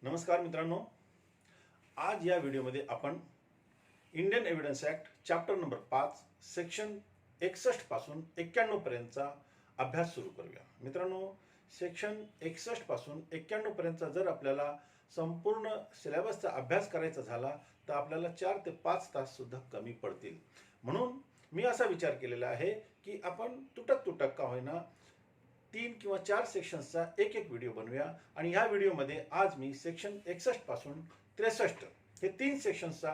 नमस्कार मित्रांनो, आज या व्हिडिओमध्ये आपण Indian evidence act chapter number 5 section 61 पासून 91 पर्यंतचा अभ्यास सुरू करूया. मित्रांनो, सेक्शन 61 पासून 91 पर्यंतचा जर आपल्याला संपूर्ण सिलेबसचा अभ्यास करायचा झाला तर आपल्याला 4 ते 5 तास सुद्धा कमी पडतील. म्हणून मी असा विचार केलेला आहे की आपण तुटक का होईना 3 किंवा 4 सेक्शन्सचा एक व्हिडिओ बनवूया आणि ह्या व्हिडिओमध्ये आज मी सेक्शन 61 पासून 63 हे 3 सेक्शन्सचा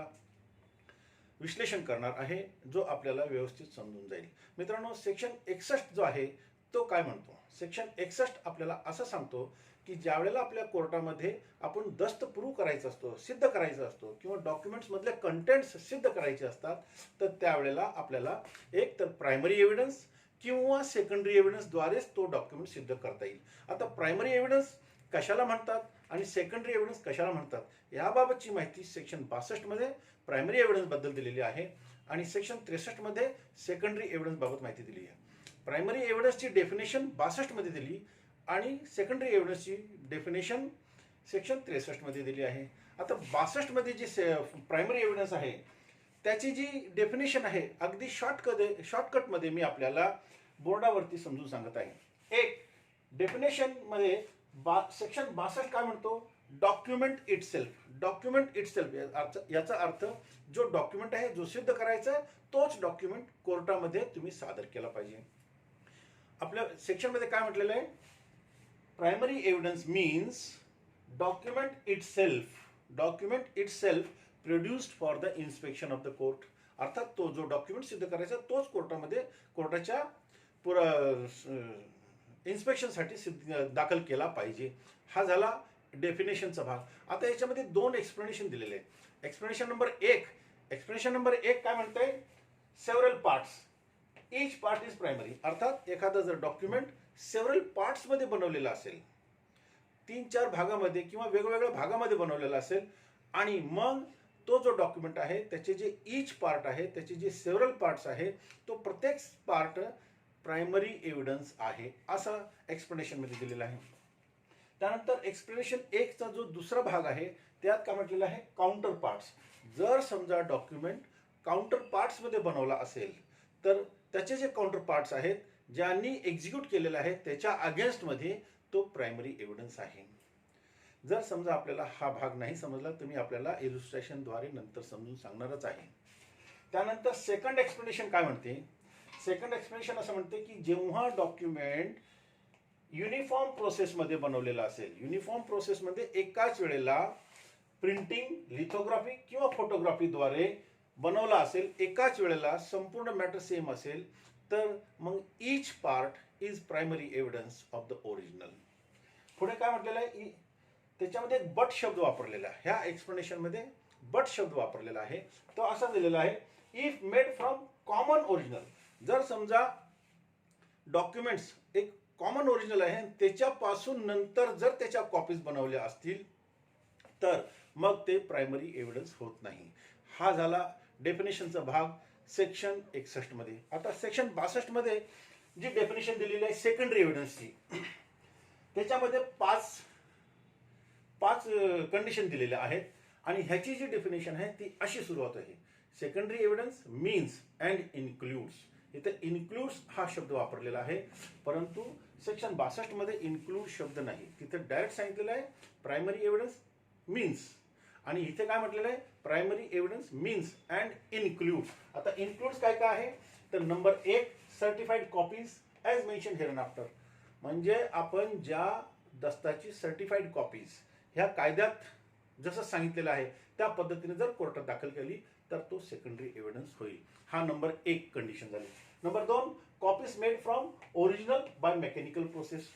विश्लेषण करणार आहे, जो आपल्याला व्यवस्थित समजून जाईल. मित्रांनो, सेक्शन 61 जो आहे तो काय म्हणतो? सेक्शन 61 आपल्याला असं सांगतो की ज्यावेळेला आपल्या कोर्टामध्ये आपण दस्त प्रूव्ह करायचा असतो, सिद्ध करायचा असतो किंवा डॉक्युमेंट्समधले कंटेंट्स सिद्ध करायचे असतात, तर त्यावेळेला आपल्याला एक तर प्रायमरी एव्हिडन्स किंवा सेकंडरी एव्हिडन्सद्वारेच तो डॉक्युमेंट सिद्ध करता येईल. आता प्रायमरी एव्हिडन्स कशाला म्हणतात आणि सेकंडरी एव्हिडन्स कशाला म्हणतात याबाबतची माहिती सेक्शन 62 मध्ये प्रायमरी एव्हिडन्स बद्दल दिलेली आहे आणि सेक्शन 63 मध्ये सेकंडरी एव्हिडन्स बाबत माहिती दिली आहे. प्रायमरी एव्हिडन्सची डेफिनेशन 62 मध्ये दिली आणि सेकंडरी एव्हिडन्सची डेफिनेशन सेक्शन 63 मध्ये दिली आहे. आता 62 मध्ये जी प्रायमरी एव्हिडन्स आहे त्याची जी डेफिनेशन आहे अगदी शॉर्टकटमध्ये मी आपल्याला बोर्डावरती समजून सांगत आहे. एक डेफिनेशन मध्ये सेक्शन 62 काय म्हणतो? Document itself. डॉक्युमेंट इटसेल्फ याचा अर्थ जो डॉक्युमेंट आहे, जो सिद्ध करायचा आहे, तोच डॉक्युमेंट कोर्टामध्ये तुम्ही सादर केला पाहिजे. आपल्या सेक्शनमध्ये काय म्हटलेलं आहे? Primary evidence means document itself. Document itself produced for the inspection of the court. अर्थात तो जो डॉक्युमेंट सिद्ध करायचा तोच कोर्टाच्या इन्स्पेक्शनसाठी दाखल केला पाहिजे. हा झाला डेफिनेशनचा भाग. आता याच्यामध्ये 2 एक्सप्लेनेशन दिलेले आहेत. एक्सप्लेनेशन नंबर 1 काय म्हणतंय? Several parts, each part is primary. अर्थात एखादा जर डॉक्युमेंट सेव्हरल पार्ट्समध्ये बनवलेला असेल, 3-4 भागामध्ये किंवा वेगवेगळ्या भागामध्ये बनवलेला असेल आणि मग तो जो डॉक्युमेंट आहे त्याचे जे ईच पार्ट आहे, त्याचे जे सेव्हरल पार्ट्स आहे, तो प्रत्येक पार्ट प्रायमरी एव्हिडन्स आहे, असं एक्सप्लेनेशन मध्ये दिलेलं आहे. त्यानंतर एक्सप्लेनेशन 1 चा जो दुसरा भाग आहे त्यात काय म्हटलेलं आहे? Counter parts. जर समजा डॉक्युमेंट काउंटर पार्ट्स मध्ये बनवला असेल तर त्याचे जे काउंटर पार्ट्स आहेत, ज्यांनी एक्झिक्यूट केलेलं आहे त्याच्या अगेन्स्ट मध्ये तो प्रायमरी एव्हिडन्स आहे. जर समजा आपल्याला हा भाग नाही समजला तर मी आपल्याला इलुस्ट्रेशनद्वारे नंतर समजून सांगणारच आहे. त्यानंतर सेकंड एक्सप्लेनेशन काय म्हणते? सेकंड एक्सप्लेनेशन असं म्हणते की जेव्हा डॉक्युमेंट युनिफॉर्म प्रोसेसमध्ये बनवलेला असेल, युनिफॉर्म प्रोसेसमध्ये एकाच वेळेला प्रिंटिंग, लिथोग्राफी किंवा फोटोग्राफीद्वारे बनवला असेल, एकाच वेळेला संपूर्ण मॅटर सेम असेल, तर मग each part is primary evidence of the original. पुढे काय म्हटलेलं आहे? त्याच्यामध्ये एक बट शब्द वापरलेला आहे. ह्या एक्सप्लेनेशन मध्ये बट शब्द वापरलेला आहे. तो असा दिलेला आहे, if made from common original. जर समजा डॉक्युमेंट्स एक कॉमन ओरिजिनल आहे, त्याच्यापासून नंतर जर त्याच्या कॉपीज बनवल्या असतील तर मग ते प्रायमरी एव्हिडन्स होत नाही. हा झाला डेफिनेशनचा भाग सेक्शन 61 मध्ये. आता सेक्शन 62 मध्ये जी डेफिनेशन दिलेली आहे सेकंडरी एव्हिडन्सची, त्याच्यामध्ये 5 कंडिशन दिलेल्या आहेत आणि ह्याची जी डेफिनेशन आहे ती अशी सुरुवात आहे. Secondary evidence means and includes. इथे इन्क्लूड्स हा शब्द वापरलेला आहे, परंतु सेक्शन 62 मध्ये इन्क्लूड शब्द नाही. तिथे डायरेक्ट सांगितलेलं आहे प्रायमरी एव्हिडन्स मीन्स आणि इथे काय म्हटलेलं आहे? Primary evidence means and includes. आता इन्क्लूड्स काय काय आहे? तर number 1 certified copies as mention here and after. म्हणजे आपण ज्या दस्ताची सर्टिफाईड कॉपीज ह्या कायद्यात जसं सांगितलेलं आहे त्या पद्धतीने जर कोर्टात दाखल केली तर तो सेकंडरी एव्हिडन्स होईल. हा नंबर 1 कंडिशन झाली. Number 2 copies made from original by mechanical process.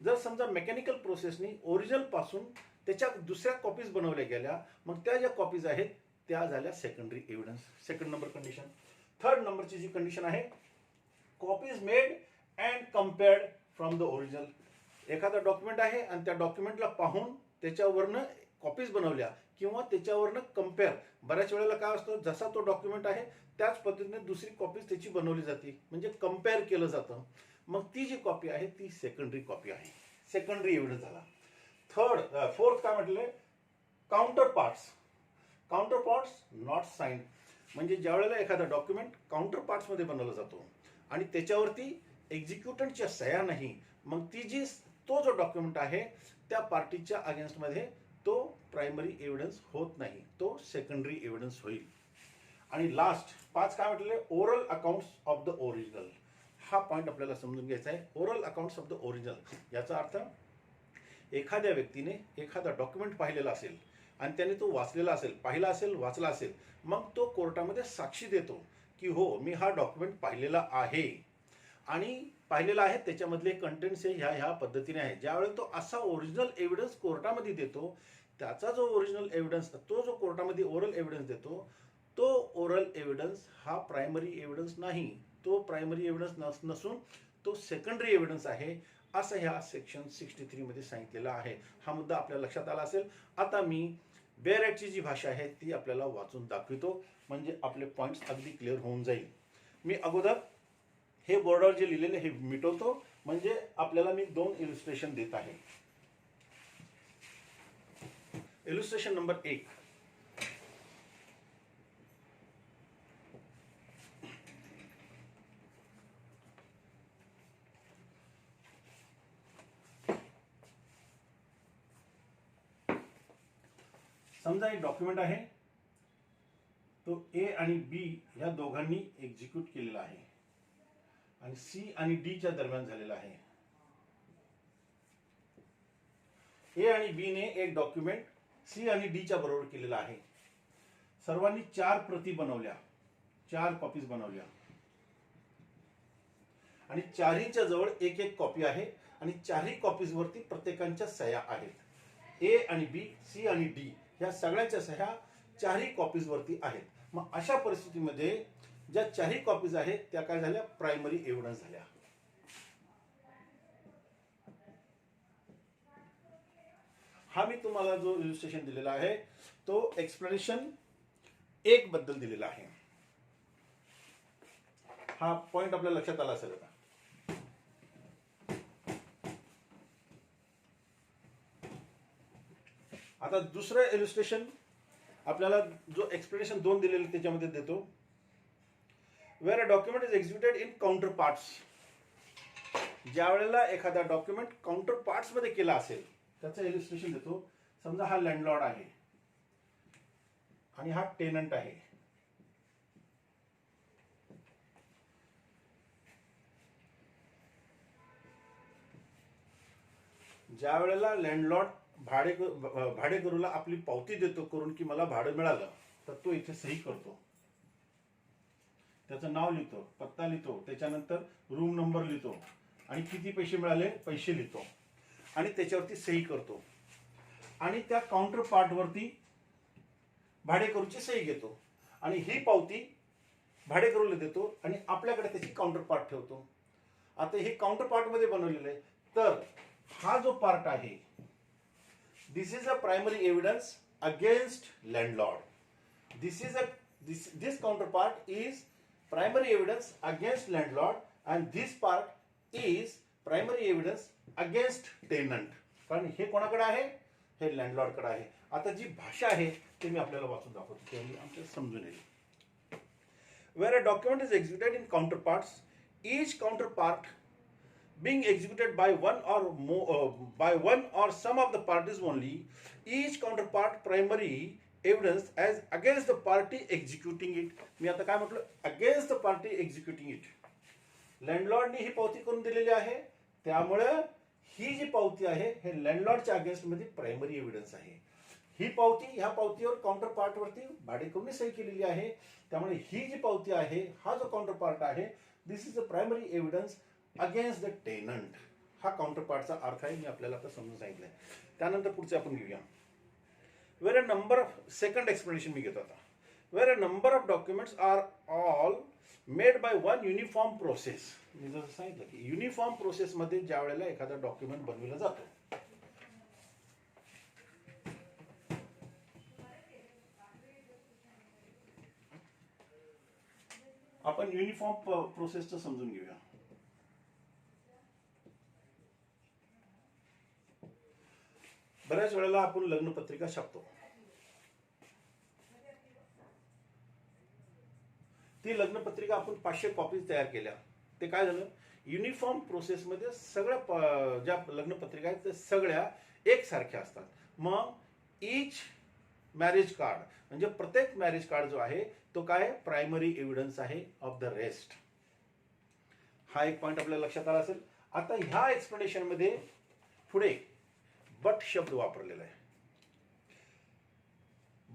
जर समजा मेकॅनिकल प्रोसेसनी ओरिजिनल पासून त्याच्या दुसऱ्या कॉपीज बनवल्या गेल्या, मग त्या ज्या कॉपीज आहेत त्या झाल्या secondary evidence. Second number condition. Third नंबरची जी कंडिशन आहे, copies made and compared from the original. एखादा डॉक्युमेंट आहे आणि त्या डॉक्युमेंटला पाहून त्याच्यावरनं कॉपीज बनवल्या किंवा त्याच्यावरनं कम्पेअर. बऱ्याच वेळेला काय असतं, जसा तो डॉक्युमेंट आहे त्याच पद्धतीने दुसरी कॉपीज त्याची बनवली जाते, म्हणजे कम्पेअर केलं जातं. मग ती जी कॉपी आहे ती सेकंडरी कॉपी आहे, सेकंडरी एव्हिडन्स झाला. फोर्थ काय म्हटलंय, काउंटर पार्ट्स नॉट साईन. म्हणजे ज्या वेळेला एखादा डॉक्युमेंट काउंटर पार्ट्समध्ये बनवला जातो आणि त्याच्यावरती एक्झिक्युटंटच्या सह्या नाही, मग तो जो डॉक्युमेंट आहे त्या पार्टीच्या अगेन्स्टमध्ये तो प्रायमरी एव्हिडन्स होत नाही, तो सेकंडरी एव्हिडन्स होईल. आणि लास्ट 5 काय म्हटले, oral accounts of the original. हा पॉईंट आपल्याला समजून घ्यायचा आहे. Oral accounts of the original याचा अर्थ, एखाद्या व्यक्तीने एखादा डॉक्युमेंट पाहिलेला असेल आणि त्याने तो वाचलेला असेल, पाहिला असेल, वाचला असेल, मग तो कोर्टामध्ये साक्षी देतो की हो मी हा डॉक्युमेंट पाहिलेला आहे आणि पाहिलेला आहे, त्याच्यामधले कंटेंट्स हे ह्या पद्धतीने आहे. ज्यावेळेला तो असा ओरिजिनल एव्हिडन्स कोर्टामध्ये देतो, त्याचा जो ओरिजिनल एव्हिडन्स, तो जो कोर्टामध्ये ओरल एव्हिडन्स देतो, तो ओरल एव्हिडन्स हा प्रायमरी एव्हिडन्स नाही, तो प्रायमरी एव्हिडन्स नसून तो सेकंडरी एव्हिडन्स आहे, असं ह्या सेक्शन 63 मध्ये सांगितलेलं आहे. हा मुद्दा आपल्या लक्षात आला असेल. आता मी बेअर ॲक्टची जी भाषा आहे ती आपल्याला वाचून दाखवितो, म्हणजे आपले पॉईंट्स अगदी क्लिअर होऊन जाईल. मी अगोदर हे बोर्डावर जे लिहिलेले हे मिटवतो, म्हणजे आपल्याला मी 2 इलिस्ट्रेशन देत आहे. Illustration number 1. समजा एक डॉक्युमेंट आहे, तो ए आणि बी या दोघांनी एक्झिक्यूट केलेला आहे आणि सी आणि डी च्या दरम्यान झालेला आहे. ए आणि बी ने एक डॉक्युमेंट सी आणि डी च्या बरोबर केलेला आहे. सर्वांनी 4 प्रती बनवल्या, 4 कॉपीज बनवल्या आणि चारहीच्या जवळ एक एक कॉपी आहे आणि चारही कॉपीज वरती प्रत्येकांच्या सह्या आहेत. ए आणि बी, सी आणि डी या सगळ्यांच्या सह्या चारही कॉपीज वरती आहेत. मग अशा परिस्थितीमध्ये ज्या चारही कॉपीज आहेत त्या काय झाल्या, प्रायमरी एव्हिडन्स झाल्या. हा मी तुम्हाला जो इलिस्ट्रेशन दिलेला आहे तो एक्सप्लेनेशन 1 बद्दल दिलेला आहे. हा पॉइंट आपल्या लक्षात आला असेल. आता दुसरं इलिस्ट्रेशन आपल्याला जो एक्सप्लेनेशन 2 दिलेले त्याच्यामध्ये देतो. Where a document is executed in counter parts. ज्या वेळेला एखादा डॉक्युमेंट काउंटर पार्ट्स मध्ये केला असेल त्याचं इलिस्ट्रेशन देतो. समजा हा लँडलॉर्ड आहे आणि हा टेनंट आहे. ज्या वेळेला लँडलॉर्ड भाडेकरूला आपली पावती देतो करून की मला भाडं मिळालं, तर तो इथे सही करतो, त्याचं नाव लिहितो, पत्ता लिहितो, त्याच्यानंतर रूम नंबर लिहितो आणि किती पैसे मिळाले पैसे लिहितो आणि त्याच्यावरती सही करतो आणि त्या काउंटर पार्ट वरती भाडेकरूची सही घेतो आणि ही पावती भाडेकरूला देतो आणि आपल्याकडे त्याची काउंटर पार्ट ठेवतो. आता हे काउंटर पार्ट मध्ये बनवलेलं आहे, तर हा जो पार्ट आहे this is a primary evidence against landlord. This counter part is primary evidence against landlord and this part is primary evidence against tenant. कारण हे कोणाकडे आहे, हे लँडलॉर्डकडे आहे. आता जी भाषा आहे ते मी आपल्याला वाचून दाखवतो, त्यामुळे आमच्या समजून येईल. Where a document is executed in counterparts, each counterpart being executed by one or some of the parties only, each counterpart primary evidence as against the party executing it. मी आता काय म्हटलं, against the party executing it. लँडलॉर्डने ही पावती करून दिलेली आहे, त्यामुळे ही जी पावती आहे हे लँडलॉर्डच्या अगेन्स्ट मध्ये प्रायमरी एव्हिडन्स आहे. ही पावती, ह्या पावतीवर काउंटर पार्ट वरती भाडेकरूने सही केलेली आहे, त्यामुळे ही जी पावती आहे, हा जो काउंटर पार्ट आहे, this is a primary evidence against the tenant. हा काउंटर पार्टचा अर्थ आहे, मी आपल्याला आता समजून सांगितलंय. त्यानंतर पुढचे आपण घेऊया. Where a number of, second explanation मी घेतो आता. Where a number of documents are all made by one uniform process. मी जसं सांगितलं की युनिफॉर्म प्रोसेस मध्ये ज्या वेळेला एखादा डॉक्युमेंट बनवला जातो, आपण युनिफॉर्म प्रोसेसचं समजून घेऊया. बऱ्याच वेळेला आपण लग्नपत्रिका छापतो. ती लग्नपत्रिका आपण 500 कॉपीज तयार केल्या. ते काय झालं, युनिफॉर्म प्रोसेसमध्ये सगळ्या ज्या लग्नपत्रिका आहेत त्या सगळ्या एकसारख्या असतात. मग ईच मॅरेज कार्ड म्हणजे प्रत्येक मॅरेज कार्ड जो आहे तो काय प्रायमरी एव्हिडन्स आहे ऑफ द रेस्ट. हा एक पॉइंट आपल्याला लक्षात आला असेल. आता ह्या एक्सप्लेनेशन मध्ये पुढे बट शब्द वापरलेला आहे.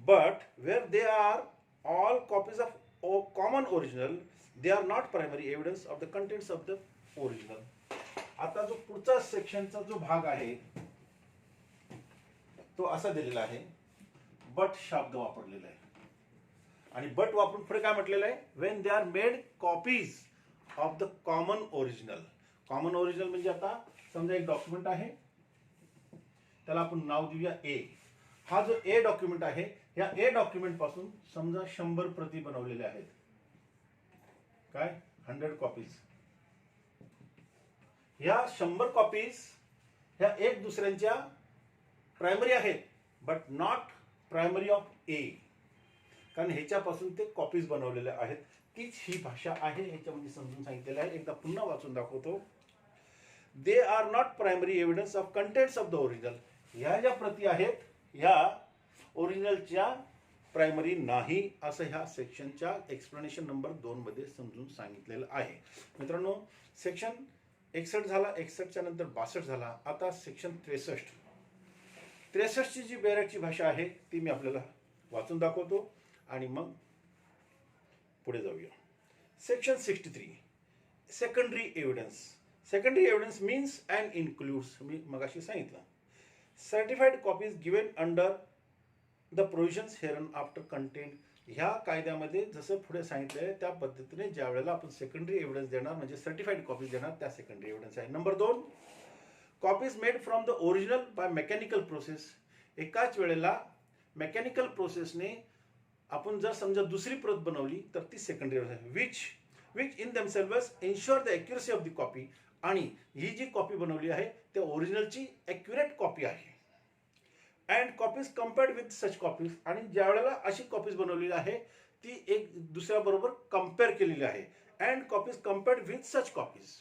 But where they are all copies of common original they are not primary evidence of the contents of the original. आता जो पुढचा सेक्शनचा जो भाग आहे तो असा दिलेला आहे, बट शब्द वापरलेला आहे. आणि बट वापरून पुढे काय म्हटलेलं आहे, when they are made copies of the common original. Common original म्हणजे आता समजा एक डॉक्युमेंट आहे, त्याला आपण नाव देऊया ए. हा जो ए डॉक्युमेंट आहे, या ए डॉक्युमेंट पासून समजा 100 प्रती बनवलेल्या आहेत. काय 100 कॉपीज. ह्या 100 कॉपीज ह्या एक दुसऱ्यांच्या प्रायमरी आहेत, बट नॉट प्रायमरी ऑफ ए. कारण ह्याच्यापासून ते कॉपीज बनवलेल्या आहेत. तीच ही भाषा आहे, ह्याच्यामध्ये समजून सांगितलेलं आहे. एकदा पुन्हा वाचून दाखवतो. They are not primary evidence of contents of the original. ह्या ज्या प्रती आहेत ह्या ओरिजिनलच्या प्रायमरी नाही, असं ह्या सेक्शनच्या एक्सप्लेनेशन नंबर 2 मध्ये समजून सांगितलेलं आहे. मित्रांनो, सेक्शन 61 झाला, 61च्या नंतर 62 झाला. आता सेक्शन 63. 63ची जी बॅरकची भाषा आहे ती मी आपल्याला वाचून दाखवतो आणि मग पुढे जाऊया. Section 63 secondary evidence. Secondary evidence means and includes, मी मगाशी सांगितलं, certified copies given under the provisions hereinafter contained. ह्या कायद्यामध्ये जसं पुढे सांगितलंय त्या पद्धतीने ज्या वेळेला आपण सेकंडरी एव्हिडन्स देणार म्हणजे सर्टिफाईड कॉपीज देणार त्या सेकंडरी एव्हिडन्स आहे. Number 2, copies made from the original by mechanical process. एकाच वेळेला मेकॅनिकल प्रोसेसने आपण जर समजा दुसरी प्रत बनवली तर ती सेकंडरी एव्हिडन्स आहे. Which in themselves ensure the accuracy of the copy. आणि ही जी कॉपी बनवली आहे त्या ओरिजिनलची ॲक्युरेट कॉपी आहे. And copies compared with such copies. आणि ज्या वेळेला अशी कॉपीज बनवलेली आहे ती एक दुसऱ्याबरोबर कम्पेअर केलेली आहे. And copies compared with such copies.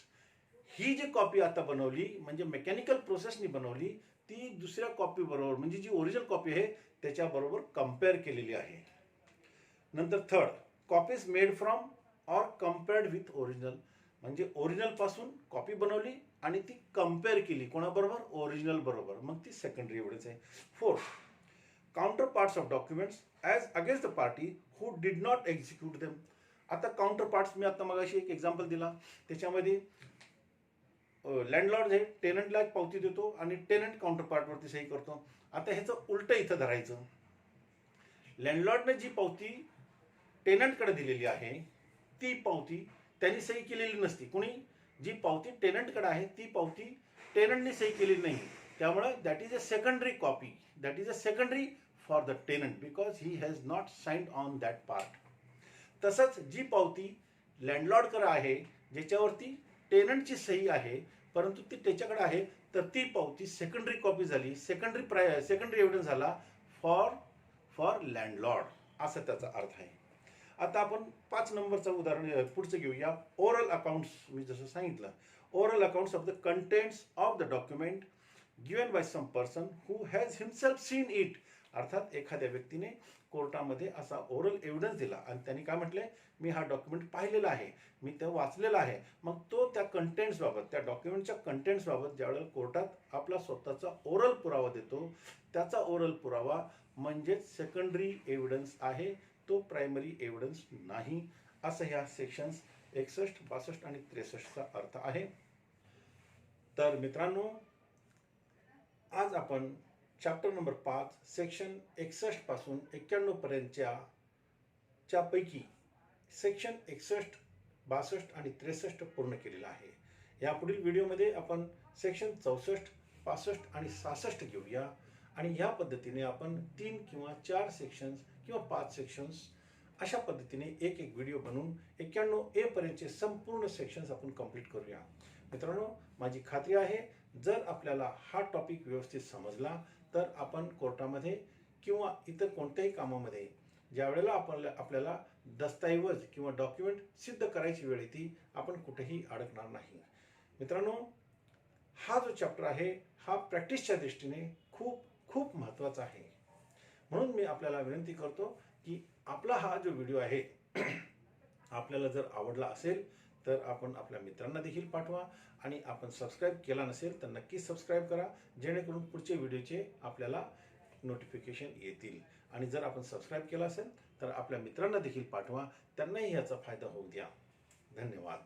ही जी कॉपी आता बनवली म्हणजे मेकॅनिकल प्रोसेसनी बनवली ती दुसऱ्या कॉपी बरोबर म्हणजे जी ओरिजिनल कॉपी आहे त्याच्याबरोबर कम्पेअर केलेली आहे. नंतर 3, copies made from or compared with original. म्हणजे ओरिजिनल पासून कॉपी बनवली आणि ती कम्पेअर केली कोणाबरोबर, ओरिजिनल बरोबर, मग ती सेकंडरी एव्हिडन्स आहे. 4, counter parts of documents as against the party who did not execute them. आता काउंटर पार्ट्स मी आता मगाशी एक एक्झाम्पल दिला, त्याच्यामध्ये लँडलॉर्ड हे टेनंटला एक पावती देतो आणि टेनंट काउंटर पार्टवरती सही करतो. आता ह्याचं उलट इथं धरायचं. लँडलॉर्डने जी पावती टेनंटकडे दिलेली आहे ती पावती त्यांनी सही केलेली नसती. कुणी जी पावती टेनंटकडे आहे ती पावती टेनंटने सही केलेली नाही. त्यामुळे that is a secondary copy. That is a secondary for the tenant because he has not signed on that part. तसंच जी पावती लँडलॉर्डकडे आहे ज्याच्यावरती टेनंटची सही आहे परंतु ती त्याच्याकडे आहे तर ती पावती सेकंडरी कॉपी झाली, सेकंडरी एव्हिडन्स झाला फॉर लँडलॉर्ड, असा त्याचा अर्थ आहे. आता आपण 5 नंबरचं उदाहरण पुढचं घेऊया. Oral accounts. मी जसं सांगितलं, oral accounts of the contents of the document given by some person who has himself seen it. अर्थात एखाद्या व्यक्तीने कोर्टामध्ये असा ओरल एव्हिडन्स दिला आणि त्यांनी काय म्हटले, मी हा डॉक्युमेंट पाहिलेला आहे, मी ते वाचलेला आहे. मग तो त्या कंटेंट्स बाबत, त्या डॉक्युमेंटच्या कंटेंट्स बाबत ज्यावेळेला कोर्टात आपला स्वतःचा ओरल पुरावा देतो त्याचा ओरल पुरावा म्हणजेच सेकंडरी एव्हिडन्स आहे, तो प्रायमरी एव्हिडन्स नाही, असं ह्या सेक्शन्स 61, 62 आणि 63चा अर्थ आहे. तर मित्रांनो, आज आपण चॅप्टर नंबर 5 सेक्शन 61 पासून 91 पर्यंतच्या पैकी सेक्शन 61, 62 आणि 63 पूर्ण केलेला आहे. यापुढील व्हिडिओमध्ये आपण सेक्शन 64, 65 आणि 66 घेऊया आणि ह्या पद्धतीने आपण 3 किंवा 4 सेक्शन्स किंवा 5 सेक्शन्स अशा पद्धतीने एक व्हिडिओ बनवून 91A पर्यंतचे संपूर्ण सेक्शन्स आपण कंप्लीट करूया. मित्रांनो, माझी खात्री आहे जर आपल्याला हा टॉपिक व्यवस्थित समजला तर आपण कोर्टामध्ये किंवा इतर कोणत्याही कामामध्ये ज्या वेळेला आपल्याला दस्तऐवज किंवा डॉक्युमेंट सिद्ध करायची वेळ येते, आपण कुठेही अडकणार नाही. मित्रांनो, हा जो चॅप्टर आहे हा प्रॅक्टिसच्या दृष्टीने खूप खूप महत्त्वाचा आहे. म्हणून मी आपल्याला विनंती करतो की आपला हा जो व्हिडिओ आहे आपल्याला जर आवडला असेल तर आपण आपल्या मित्रांना देखील पाठवा, आणि आपण सबस्क्राईब केला नसेल तर नक्कीच सबस्क्राईब करा, जेणेकरून पुढचे व्हिडिओचे आपल्याला नोटिफिकेशन येतील. आणि जर आपण सबस्क्राईब केला असेल तर आपल्या मित्रांना देखील पाठवा, त्यांनाही याचा फायदा होऊ द्या. धन्यवाद.